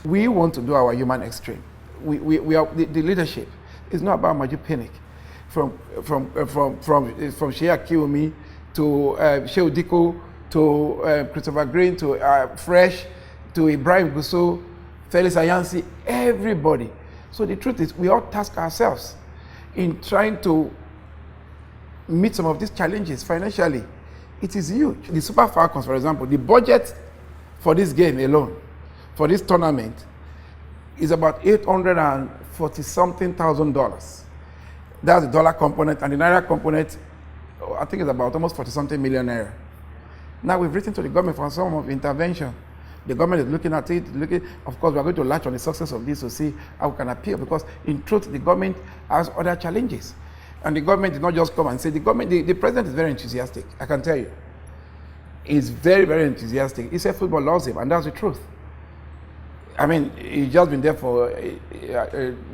We want to do our human extreme. We are the leadership. It's not about Amaju Pinnick. From Shea Kiyomi to Shea Diko to Christopher Green to Fresh to Ibrahim Gusso, Felix Ayansi, everybody. So the truth is, we all task ourselves in trying to meet some of these challenges financially. It is huge. The Super Falcons, for example, the budget for this game alone, for this tournament, is about $840-something thousand. That's the dollar component, and the naira component, I think, is about almost 40-something million naira. Now we've written to the government for some of intervention. The government is looking at it, of course, we are going to latch on the success of this to see how we can appeal, because in truth, the government has other challenges. And the government did not just come and say, the president is very enthusiastic, I can tell you. He's very, very enthusiastic. He said football loves him, and that's the truth. I mean, he's just been there for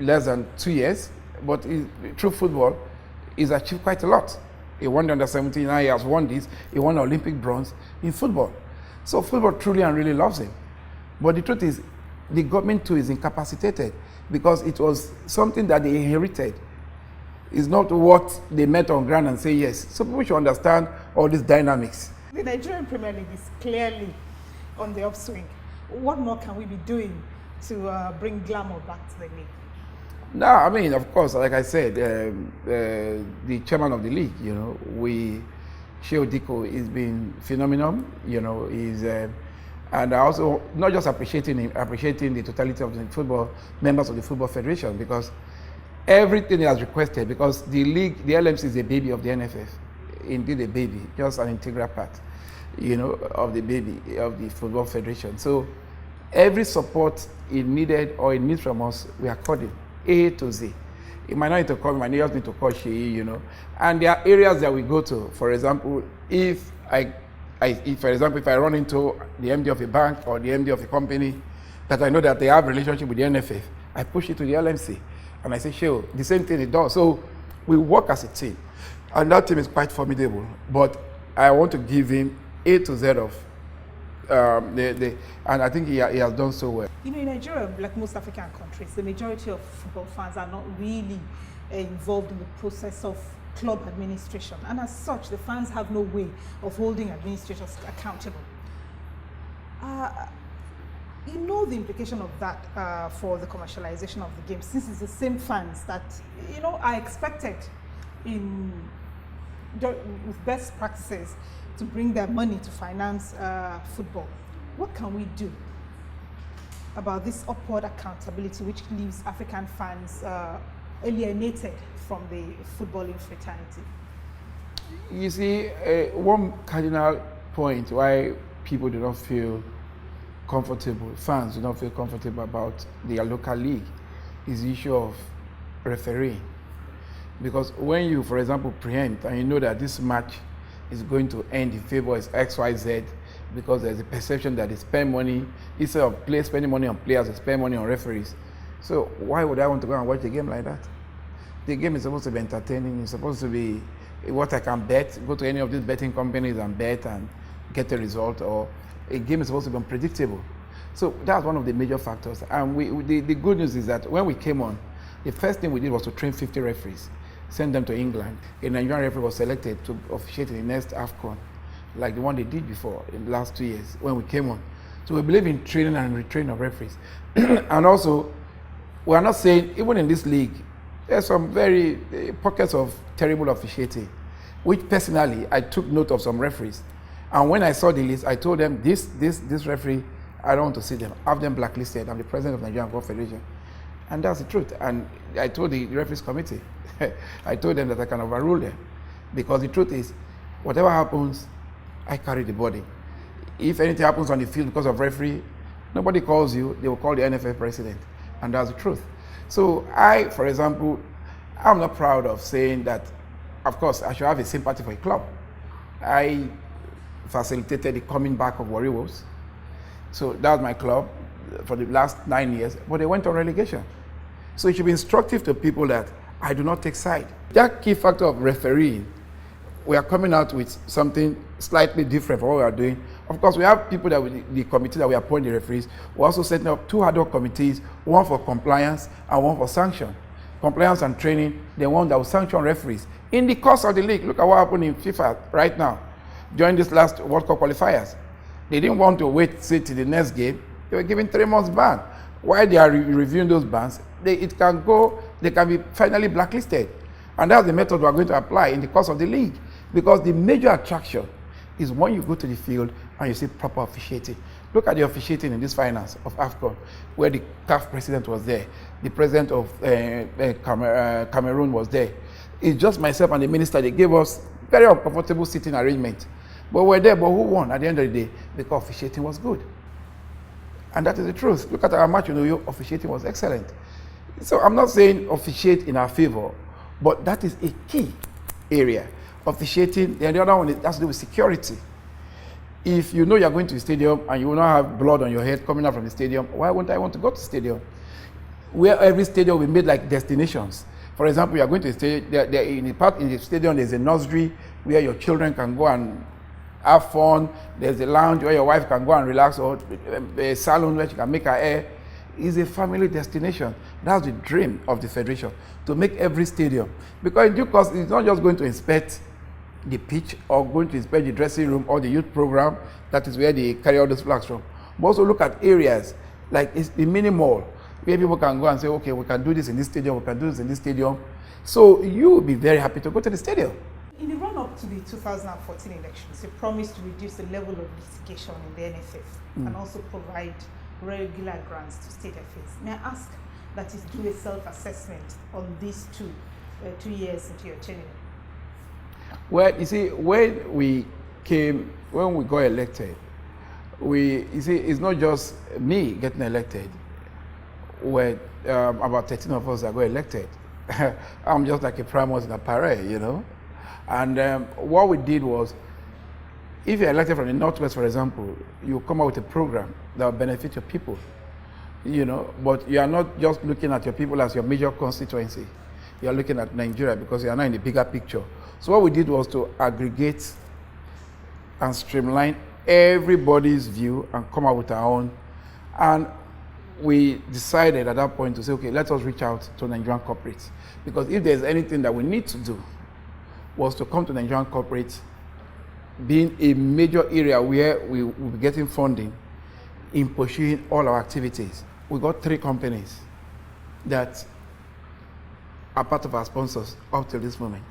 less than 2 years, but through football, he's achieved quite a lot. He won the under-17, now he has won this, he won the Olympic bronze in football. So football truly and really loves him. But the truth is, the government too is incapacitated, because it was something that they inherited. It's not what they met on ground and say yes. So people should understand all these dynamics. The Nigerian Premier League is clearly on the upswing. What more can we be doing to bring glamour back to the league? No, I mean, of course, like I said, the chairman of the league, Shea Diko has been phenomenal, and I also not just appreciating him, appreciating the totality of the football members of the Football Federation, because everything he has requested, because the league, the LMC is a baby of the NFF, indeed a baby, just an integral part, of the baby of the Football Federation. So every support he needed or he needs from us, we are calling A to Z. It might not need to call me, might just need to call Shea, And there are areas that we go to. For example, if I run into the MD of a bank or the MD of a company that I know that they have a relationship with the NFF, I push it to the LMC. And I say, Shea, the same thing it does. So we work as a team. And that team is quite formidable. But I want to give him A to Z of and I think he has done so well. In Nigeria, like most African countries, the majority of football fans are not really involved in the process of club administration. And as such, the fans have no way of holding administrators accountable. You know the implication of that for the commercialization of the game, since it's the same fans that, are expected with best practices to bring their money to finance football. What can we do about this upward accountability which leaves African fans alienated from the footballing fraternity? You see, one cardinal point why people do not feel comfortable, fans do not feel comfortable about their local league, is the issue of refereeing. Because when you, for example, preempt and you know that this match is going to end in favor of XYZ, because there's a perception that they spend money, instead of spending money on players, they spend money on referees. So why would I want to go and watch a game like that? The game is supposed to be entertaining. It's supposed to be what I can bet, go to any of these betting companies and bet and get a result, or a game is supposed to be unpredictable. So that's one of the major factors. And the good news is that when we came on, the first thing we did was to train 50 referees, send them to England. A Nigerian referee was selected to officiate in the next AFCON, like the one they did before in the last 2 years when we came on. So we believe in training and retraining of referees. And also, we are not saying, even in this league, there's some very pockets of terrible officiating, which personally, I took note of some referees. And when I saw the list, I told them, this referee, I don't want to see them. Have them blacklisted. I'm the president of Nigerian Football Federation. And that's the truth. And I told the referees committee, I told them that I can overrule them. Because the truth is, whatever happens, I carry the body. If anything happens on the field because of referee, nobody calls you, they will call the NFF president. And that's the truth. So I, for example, I'm not proud of saying that, of course, I should have a sympathy for a club. I facilitated the coming back of Warri Wolves. So that was my club for the last 9 years, but they went on relegation. So it should be instructive to people that I do not take side. That key factor of refereeing, we are coming out with something slightly different from what we are doing Of course, we have people that the committee that we appoint the referees. We're also setting up 2 ad hoc committees, one for compliance and one for sanction. Compliance and training, the one that will sanction referees. In the course of the league, look at what happened in FIFA right now, during this last World Cup qualifiers. They didn't want to wait, say, till the next game. They were given 3 months ban. While they are reviewing those bans, they can be finally blacklisted. And that's the method we're going to apply in the course of the league. Because the major attraction is when you go to the field and you see proper officiating. Look at the officiating in this finals of AFCON, where the CAF president was there. The president of Cameroon was there. It's just myself and the minister. They gave us very uncomfortable sitting arrangement. But we're there, but who won at the end of the day? Because officiating was good. And that is the truth. Look at our match, officiating was excellent. So I'm not saying officiate in our favor, but that is a key area. Officiating, and the other one has to do with security. If you know you're going to the stadium and you will not have blood on your head coming out from the stadium, why won't I want to go to the stadium? Where every stadium will be made like destinations. For example, you are going to the stadium, in the stadium there's a nursery where your children can go and have fun. There's a lounge where your wife can go and relax, or a salon where she can make her hair. It's a family destination. That's the dream of the federation, to make every stadium. Because in due course, it's not just going to inspect the pitch or going to inspect the dressing room or the youth program, that is where they carry all those flags from. But also look at areas like the mini mall, where people can go and say, okay, we can do this in this stadium, we can do this in this stadium. So you will be very happy to go to the stadium. In the run-up to the 2014 elections, you promised to reduce the level of litigation in the NFF and also provide regular grants to state affairs. May I ask that is do a self-assessment on these 2 years into your tenure? Well, you see, when we got elected, it's not just me getting elected. When about 13 of us that got elected, I'm just like a primus in a parade, And what we did was, if you're elected from the Northwest, for example, you come out with a program that will benefit your people, but you are not just looking at your people as your major constituency. You are looking at Nigeria because you are now in the bigger picture. So what we did was to aggregate and streamline everybody's view and come out with our own. And we decided at that point to say, okay, let us reach out to Nigerian corporates. Because if there's anything that we need to do, was to come to Nigerian corporates, being a major area where we will be getting funding in pursuing all our activities. We got 3 companies that are part of our sponsors up till this moment.